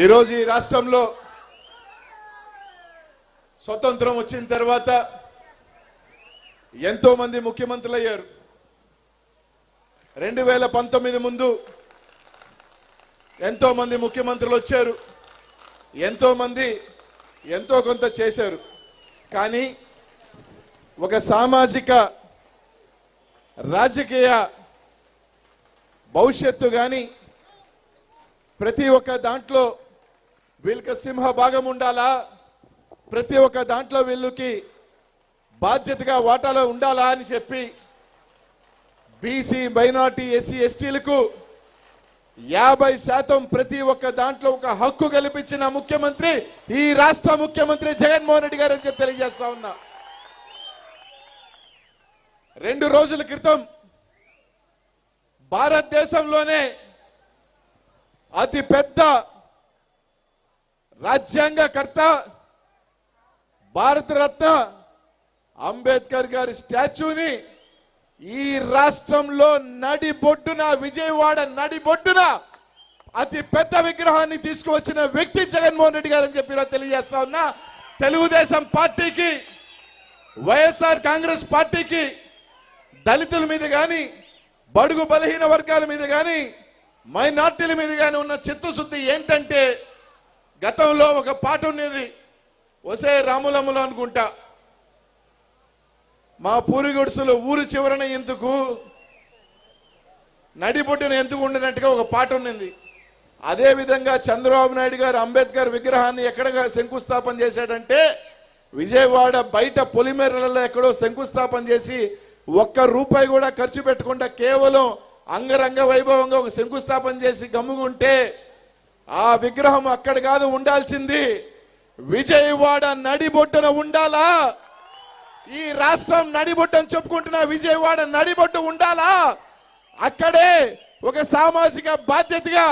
ఈరోజు ఈ రాష్ట్రంలో స్వతంత్రం వచ్చిన తర్వాత ఎంతో మంది ముఖ్యమంత్రులు అయ్యారు. 2019 ముందు ఎంతో మంది ముఖ్యమంత్రులు వచ్చారు. ఎంతో మంది ఎంతో కొంత చేశారు. కానీ ఒక సామాజిక రాజకీయ భవిష్యత్తు కానీ ప్రతి ఒక్క దాంట్లో వీళ్ళకి సింహ భాగం ఉండాలా, ప్రతి ఒక్క దాంట్లో వీళ్ళకి బాధ్యతగా వాటాలో ఉండాలా అని చెప్పి బీసీ మైనారిటీ ఎస్సీ ఎస్టీలకు 50% ప్రతి ఒక్క దాంట్లో ఒక హక్కు కల్పించిన ముఖ్యమంత్రి ఈ రాష్ట్ర ముఖ్యమంత్రి జగన్మోహన్ రెడ్డి గారు అని చెప్పి తెలియజేస్తా ఉన్నా. 2 రోజుల క్రితం భారతదేశంలోనే అతి పెద్ద రాజ్యాంగకర్త భారతరత్న అంబేద్కర్ గారి స్టాచ్యూని ఈ రాష్ట్రంలో నడిబొడ్డున, విజయవాడ నడిబొడ్డున అతి పెద్ద విగ్రహాన్ని తీసుకువచ్చిన వ్యక్తి జగన్మోహన్ రెడ్డి గారు అని చెప్పి తెలియజేస్తా ఉన్నా. తెలుగుదేశం పార్టీకి, వైఎస్ఆర్ కాంగ్రెస్ పార్టీకి దళితుల మీద కానీ, బడుగు బలహీన వర్గాల మీద కానీ, మైనార్టీల మీద కానీ ఉన్న చిత్తశుద్ధి ఏంటంటే, గతంలో ఒక పాట ఉన్నది, ఒసే రాములమ్మలు అనుకుంటా, మా పూరిగుడుసులు ఊరు చివరన ఎందుకు నడిబొడ్డున ఎందుకు ఉండినట్టుగా ఒక పాట ఉన్నది. అదే విధంగా చంద్రబాబు నాయుడు గారు అంబేద్కర్ విగ్రహాన్ని ఎక్కడ శంకుస్థాపన చేశాడంటే, విజయవాడ బయట పొలిమేరలలో ఎక్కడో శంకుస్థాపన చేసి ₹1 కూడా ఖర్చు పెట్టకుండా కేవలం అంగరంగ వైభవంగా ఒక శంకుస్థాపన చేసి గమ్ముకుంటే, ఆ విగ్రహం అక్కడ కాదు ఉండాల్సింది, విజయవాడ నడిబొడ్డున ఉండాలా. ఈ రాష్ట్రం నడిబొడ్డని చెప్పుకుంటున్న విజయవాడ నడిబొడ్డు ఉండాలా. అక్కడే ఒక సామాజిక బాధ్యతగా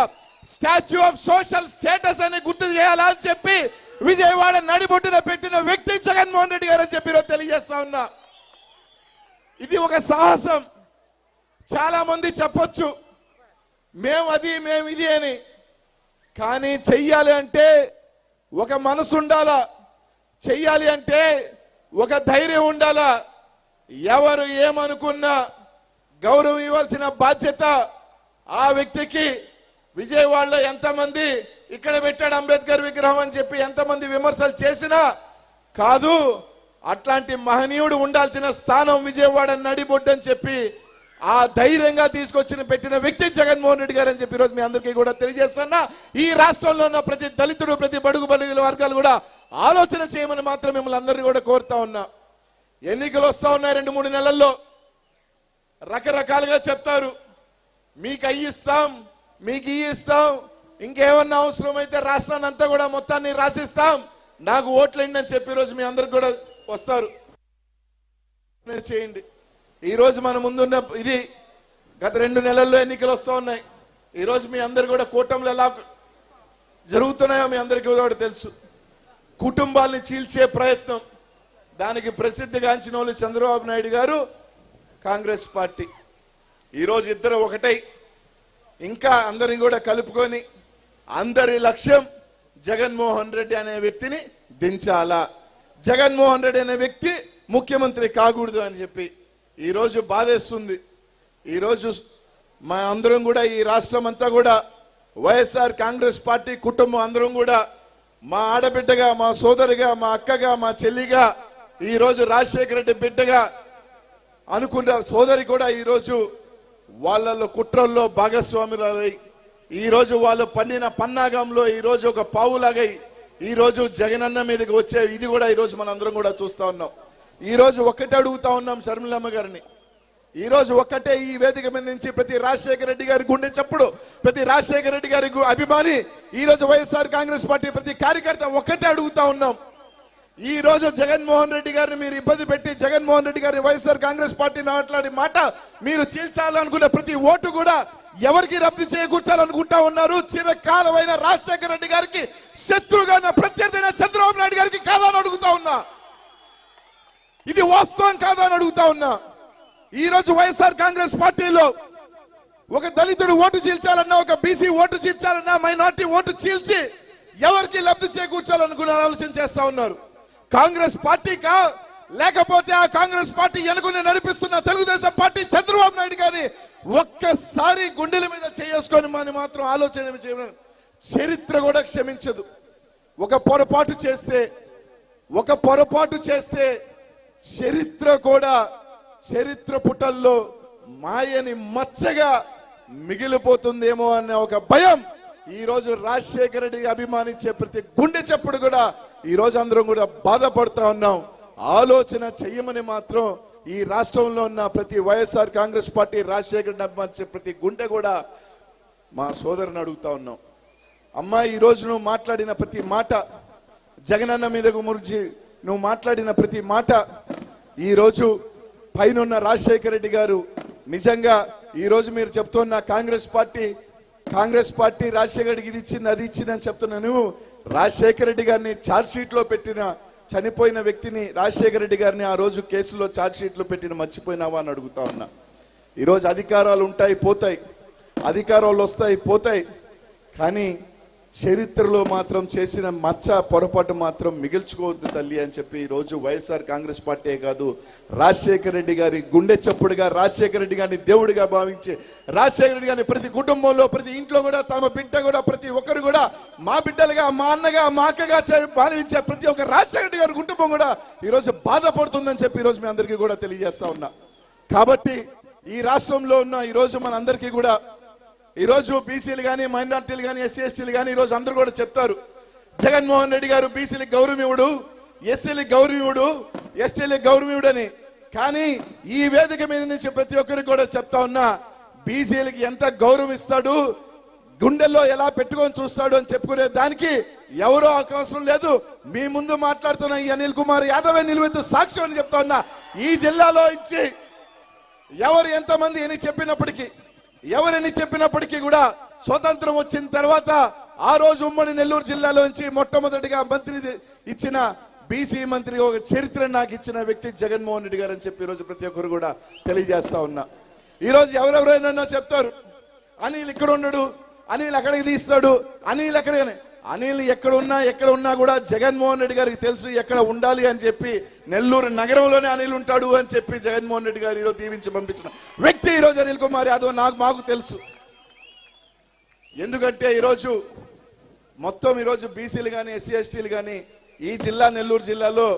స్టాచ్యూ ఆఫ్ సోషల్ స్టేటస్ అని గుర్తు చేయాలా అని చెప్పి విజయవాడ నడిబొడ్డున పెట్టిన వ్యక్తి జగన్మోహన్ రెడ్డి గారు అని చెప్పి తెలియజేస్తా ఉన్నా. ఇది ఒక సాహసం. చాలా మంది చెప్పొచ్చు మేము అది మేము ఇది అని, కానీ చెయ్యాలి అంటే ఒక మనసు ఉండాలా, చెయ్యాలి అంటే ఒక ధైర్యం ఉండాలా. ఎవరు ఏమనుకున్నా గౌరవం ఇవ్వాల్సిన బాధ్యత ఆ వ్యక్తికి. విజయవాడలో ఎంతమంది ఇక్కడ పెట్టాడు అంబేద్కర్ విగ్రహం అని చెప్పి ఎంతమంది విమర్శలు చేసినా కాదు, అట్లాంటి మహనీయుడు ఉండాల్సిన స్థానం విజయవాడ నడిబొడ్డు అని చెప్పి ఆ ధైర్యంగా తీసుకొచ్చిన పెట్టిన వ్యక్తి జగన్మోహన్ రెడ్డి గారు అని చెప్పి ఈరోజు మీ అందరికీ కూడా తెలియజేస్తున్నా. ఈ రాష్ట్రంలో ఉన్న ప్రతి దళితుడు, ప్రతి బడుగు బలహీన వర్గాలు కూడా ఆలోచన చేయమని మాత్రం మిమ్మల్ని అందరినీ కూడా కోరుతా ఉన్నా. ఎన్నికలు వస్తా ఉన్నాయి 2-3 నెలల్లో. రకరకాలుగా చెప్తారు, మీకు అయ్యి ఇస్తాం, మీకు ఇవి ఇస్తాం, ఇంకేమన్నా అవసరమైతే రాష్ట్రాన్ని అంతా కూడా మొత్తాన్ని రాసిస్తాం, నాకు ఓట్లేండి అని చెప్పి ఈరోజు మీ అందరికి కూడా వస్తారు. చేయండి. ఈరోజు మన ముందున్న ఇది గత 2 నెలల్లో ఎన్నికలు వస్తూ ఉన్నాయి. ఈరోజు మీ అందరు కూడా కూటములు ఎలా జరుగుతున్నాయో మీ అందరికీ కూడా తెలుసు. కుటుంబాలని చీల్చే ప్రయత్నం, దానికి ప్రసిద్ధిగాంచిన వాళ్ళు చంద్రబాబు నాయుడు గారు, కాంగ్రెస్ పార్టీ. ఈరోజు ఇద్దరు ఒకటై ఇంకా అందరిని కూడా కలుపుకొని అందరి లక్ష్యం జగన్మోహన్ రెడ్డి అనే వ్యక్తిని దించాలా, జగన్మోహన్ రెడ్డి అనే వ్యక్తి ముఖ్యమంత్రి కాకూడదు అని చెప్పి ఈరోజు బాధేస్తుంది. ఈరోజు మా అందరం కూడా ఈ రాష్ట్రం అంతా కూడా వైఎస్ఆర్ కాంగ్రెస్ పార్టీ కుటుంబం అందరం కూడా మా ఆడబిడ్డగా, మా సోదరిగా, మా అక్కగా, మా చెల్లిగా, ఈరోజు రాజశేఖర రెడ్డి బిడ్డగా అనుకున్న సోదరి కూడా ఈరోజు వాళ్ళలో కుట్రల్లో భాగస్వాములై ఈరోజు వాళ్ళు పండిన పన్నాగంలో ఈరోజు ఒక పావులాగై ఈరోజు జగనన్న మీదకి వచ్చే ఇది కూడా ఈరోజు మనందరం కూడా చూస్తా ఉన్నాం. ఈరోజు ఒక్కటే అడుగుతా ఉన్నాం షర్మిలమ్మ గారిని. ఈరోజు ఒక్కటే ఈ వేదిక మీద నుంచి ప్రతి రాజశేఖర రెడ్డి గారి గుండె చప్పుడు, ప్రతి రాజశేఖర రెడ్డి గారి అభిమాని, ఈరోజు వైఎస్ఆర్ కాంగ్రెస్ పార్టీ ప్రతి కార్యకర్త ఒక్కటే అడుగుతా ఉన్నాం. ఈ రోజు జగన్మోహన్ రెడ్డి గారిని మీరు ఇబ్బంది పెట్టి జగన్మోహన్ రెడ్డి గారిని వైఎస్ఆర్ కాంగ్రెస్ పార్టీ మాట్లాడే మాట మీరు చీల్చాలనుకున్న ప్రతి ఓటు కూడా ఎవరికి రద్దు చేకూర్చాలనుకుంటా ఉన్నారు? చిరకాలమైన రాజశేఖర రెడ్డి గారికి శత్రువుగా ప్రత్యర్థి చంద్రబాబు నాయుడు గారికి కాదని అడుగుతా ఉన్నా. ఇది వాస్తవం కాదా అని అడుగుతా ఉన్నా. ఈ రోజు వైఎస్ఆర్ కాంగ్రెస్ పార్టీలో ఒక దళితుడు ఓటు చీల్చాలన్నా, ఒక బీసీ ఓటు చీల్చాలన్నా, మైనార్టీ ఓటు చీల్చి ఎవరికి లబ్ధి చేకూర్చాలనుకున్న ఆలోచన చేస్తా ఉన్నారు. కాంగ్రెస్ పార్టీకా లేకపోతే ఆ కాంగ్రెస్ పార్టీ వెనుకుని నడిపిస్తున్న తెలుగుదేశం పార్టీ చంద్రబాబు నాయుడు గారిని ఒక్కసారి గుండెల మీద చేసుకొని మనం మాత్రం ఆలోచన చేయడం చరిత్ర కూడా క్షమించదు. ఒక పొరపాటు చేస్తే చరిత్ర కూడా చరిత్ర పుటల్లో మాయని మచ్చగా మిగిలిపోతుందేమో అనే ఒక భయం ఈ రోజు రాజశేఖర రెడ్డి అభిమానించే ప్రతి గుండె చప్పుడు కూడా ఈ రోజు అందరం కూడా బాధపడుతూ ఉన్నాం. ఆలోచన చెయ్యమని మాత్రం ఈ రాష్ట్రంలో ఉన్న ప్రతి వైఎస్ఆర్ కాంగ్రెస్ పార్టీ రాజశేఖర రెడ్డి అభిమానించే ప్రతి గుండె కూడా మా సోదరుని అడుగుతా ఉన్నాం. అమ్మా, ఈ రోజు నువ్వు మాట్లాడిన ప్రతి మాట, జగనన్న మీదకు మురిచి నువ్వు మాట్లాడిన ప్రతి మాట ఈ రోజు పైన రాజశేఖర రెడ్డి గారు నిజంగా ఈ రోజు మీరు చెప్తున్న కాంగ్రెస్ పార్టీ రాజశేఖర రెడ్డికి ఇది ఇచ్చింది అది ఇచ్చింది అని చెప్తున్నాను. రాజశేఖర రెడ్డి గారిని ఛార్జ్ షీట్ లో పెట్టిన చనిపోయిన వ్యక్తిని రాజశేఖర రెడ్డి గారిని ఆ రోజు కేసులో ఛార్జ్ షీట్ లో పెట్టిన మర్చిపోయినావా అని అడుగుతా ఉన్నా. ఈరోజు అధికారాలు ఉంటాయి పోతాయి, అధికారాలు వస్తాయి పోతాయి, కానీ చరిత్రలో మాత్రం చేసిన మచ్చ పొరపాటు మాత్రం మిగిల్చుకోవద్దు తల్లి అని చెప్పి ఈ రోజు వైఎస్ఆర్ కాంగ్రెస్ పార్టీ కాదు, రాజశేఖర రెడ్డి గారి గుండె చప్పుడుగా, రాజశేఖర రెడ్డి గారిని దేవుడిగా భావించి, రాజశేఖర రెడ్డి గారిని ప్రతి కుటుంబంలో ప్రతి ఇంట్లో కూడా తమ బిడ్డ కూడా ప్రతి ఒక్కరు కూడా మా బిడ్డలుగా, మా అన్నగా, మా అక్కగా భావించే ప్రతి ఒక్క రాజశేఖర రెడ్డి గారి కుటుంబం కూడా ఈరోజు బాధపడుతుందని చెప్పి ఈరోజు మీ అందరికీ కూడా తెలియజేస్తా ఉన్నా. కాబట్టి ఈ రాష్ట్రంలో ఉన్న ఈరోజు మన అందరికీ కూడా ఈరోజు బీసీలు కానీ, మైనార్టీలు కానీ, ఎస్సీ ఎస్టీలు కానీ ఈరోజు అందరూ కూడా చెప్తారు జగన్మోహన్ రెడ్డి గారు బీసీలకు గౌరవమివుడు, ఎస్సీలకు గౌరవమివుడు, ఎస్టీలకు గౌరవమివుడు అని. కానీ ఈ వేదిక మీద నుంచి ప్రతి ఒక్కరికి కూడా చెప్తా ఉన్నా, బీసీలకి ఎంత గౌరవం ఇస్తాడు, గుండెల్లో ఎలా పెట్టుకొని చూస్తాడు అని చెప్పుకునే దానికి ఎవరో అవకాశం లేదు. మీ ముందు మాట్లాడుతున్న ఈ అనిల్ కుమార్ యాదవే నిలువెత్తు సాక్ష్యం అని చెప్తా ఉన్నా. ఈ జిల్లాలో ఇచ్చి ఎవరు ఎంతమంది అని చెప్పినప్పటికీ, ఎవరిని చెప్పినప్పటికీ కూడా స్వతంత్రం వచ్చిన తర్వాత ఆ రోజు ఉమ్మడి నెల్లూరు జిల్లాలో నుంచి మొట్టమొదటిగా మంత్రి ఇచ్చిన బీసీ మంత్రి ఒక చరిత్ర నాకు ఇచ్చిన వ్యక్తి జగన్మోహన్ రెడ్డి గారు అని చెప్పి ఈరోజు ప్రతి ఒక్కరు కూడా తెలియజేస్తా ఉన్నా. ఈరోజు ఎవరెవరైనా చెప్తారు అనిల్ ఇక్కడ ఉన్నాడు, అనిల్ అక్కడికి తీస్తాడు, అనిల్ అక్కడే. అనిల్ ఎక్కడ ఉన్నా కూడా జగన్మోహన్ రెడ్డి గారికి తెలుసు ఎక్కడ ఉండాలి అని చెప్పి. నెల్లూరు నగరంలోనే అనిల్ ఉంటాడు అని చెప్పి జగన్మోహన్ రెడ్డి గారు ఈరోజు దీవించి పంపించిన వ్యక్తి ఈరోజు అనిల్ కుమార్ యాదవ్ మాకు తెలుసు. ఎందుకంటే ఈరోజు మొత్తం ఈరోజు బీసీలు కానీ, ఎస్సీ ఎస్టీలు కానీ ఈ జిల్లా నెల్లూరు జిల్లాలో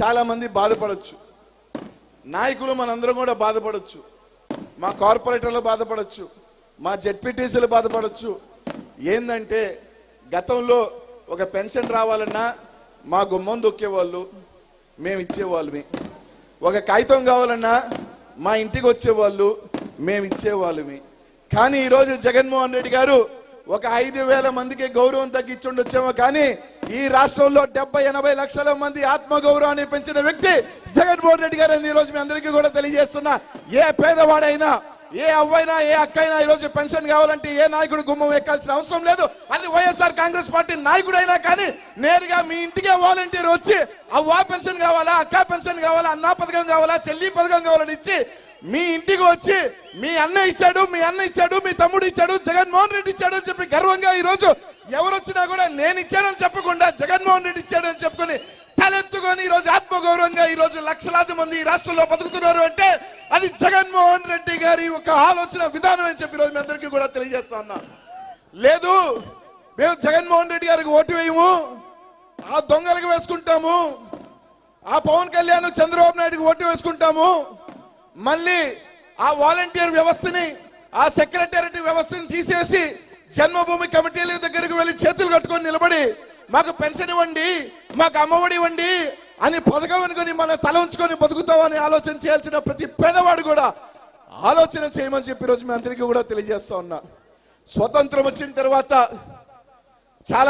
చాలా మంది బాధపడచ్చు, నాయకులు మనందరం కూడా బాధపడచ్చు, మా కార్పొరేటర్లు బాధపడచ్చు, మా జెడ్పీటీసీలు బాధపడచ్చు. ఏందంటే గతంలో ఒక పెన్షన్ రావాలన్నా మా గుమ్మం దొక్కేవాళ్ళు, మేము ఇచ్చేవాళ్ళమే. ఒక కాగితం కావాలన్నా మా ఇంటికి వచ్చేవాళ్ళు, మేము ఇచ్చేవాళ్ళమే. కానీ ఈరోజు జగన్మోహన్ రెడ్డి గారు ఒక 5,000 మందికి గౌరవం తగ్గించుండొచ్చేమో, కానీ ఈ రాష్ట్రంలో 70-80 లక్షల మంది ఆత్మగౌరవాన్ని పెంచిన వ్యక్తి జగన్మోహన్ రెడ్డి గారు అని ఈరోజు మీ అందరికీ కూడా తెలియజేస్తున్నా. ఏ పేదవాడైనా, ఏ అవ్వైనా, ఏ అక్కైనా ఈరోజు పెన్షన్ కావాలంటే ఏ నాయకుడు గుమ్మం ఎక్కాల్సిన అవసరం లేదు. అది వైఎస్ఆర్ కాంగ్రెస్ పార్టీ నాయకుడైనా కానీ నేరుగా మీ ఇంటికే వాలంటీర్ వచ్చి అవ్వా పెన్షన్ కావాలా, అక్క పెన్షన్ కావాలా, అన్నా పథకం కావాలా, చెల్లి పథకం కావాలని ఇచ్చి మీ ఇంటికి వచ్చి మీ అన్న ఇచ్చాడు, మీ తమ్ముడు ఇచ్చాడు, జగన్మోహన్ రెడ్డి ఇచ్చాడు అని చెప్పి గర్వంగా ఈరోజు ఎవరు వచ్చినా కూడా నేను ఇచ్చానని చెప్పకుండా జగన్మోహన్ రెడ్డి ఇచ్చాడని చెప్పుకొని తలెత్తుకొని ఈరోజు ఆత్మగౌరవంగా ఈరోజు లక్షలాది మంది ఈ రాష్ట్రంలో బతుకుతున్నారు అంటే అది జగన్మోహన్ రెడ్డి గారి ఒక ఆలోచన విధానం అని చెప్పి ఈరోజు మీ అందరికీ కూడా తెలియజేస్తా ఉన్నా. లేదు మేము జగన్మోహన్ రెడ్డి గారికి ఓటు వేయము, ఆ దొంగలకు వేసుకుంటాము, ఆ పవన్ కళ్యాణ్ చంద్రబాబు నాయుడుకి ఓటు వేసుకుంటాము, మళ్ళీ ఆ వాలంటీర్ వ్యవస్థని, ఆ సెక్రటేరియట్ వ్యవస్థని తీసేసి జన్మభూమి కమిటీల దగ్గరికి వెళ్ళి చేతులు కట్టుకొని నిలబడి మాకు పెన్షన్ ఇవ్వండి, మాకు అమ్మఒడి ఇవ్వండి అని పథకం అనుకొని మనం తల ఉంచుకొని బతుకుతామని ఆలోచన చేయాల్సిన ప్రతి పేదవాడు కూడా ఆలోచన చేయమని చెప్పి ఈరోజు మీ అందరికీ కూడా తెలియజేస్తా ఉన్నా. స్వతంత్రం వచ్చిన తర్వాత